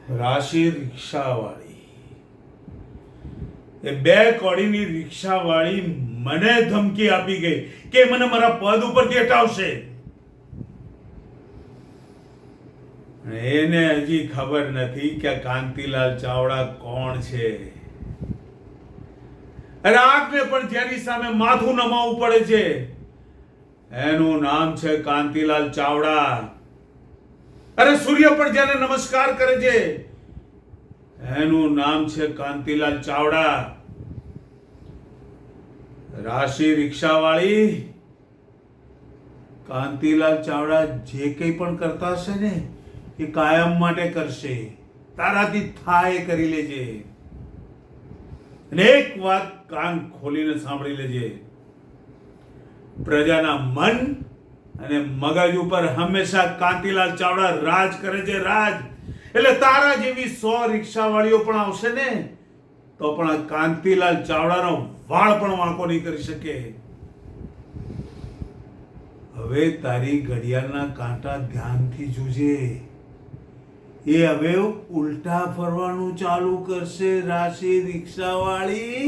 રાશિ રિક્ષાવાળી, એ બે કોડીની રિક્ષાવાળી મને ધમકી આપી ગઈ કે મને મારા પદ ઉપરથી હટાવશે. એને હજી ખબર નથી કે કાંતિલાલ ચાવડા કોણ છે. રાગને પણ જેની સામે માથું નમાવવું પડે છે એનું નામ છે કાંતિલાલ ચાવડા. અરે સૂર્ય પણ જેને નમસ્કાર કરે છે એનું નામ છે કાંતિલાલ ચાવડા. રાશિ રિક્ષાવાળી, કાંતિલાલ ચાવડા જે કંઈ પણ કરતા હશે ને એ કાયમ માટે કરશે. તારાથી થાય કરી લેજે. અને એક વાત કાન ખોલીને સાંભળી લેજે, પ્રજાના મન અને મગજ ઉપર હંમેશા કાંતિલાલ ચાવડા રાજ કરે છે, રાજ. એટલે તારા જેવી 100 રિક્ષાવાળીઓ પણ આવશે ને તો પણ આ કાંતિલાલ ચાવડાનો વાળ પણ વાંકો નહીં કરી શકે. હવે તારી ઘડિયાળના કાંટા ધ્યાનથી જોજે, એ હવે ઉલટા ફરવાનું ચાલુ કરશે રાશિ રિક્ષાવાળી.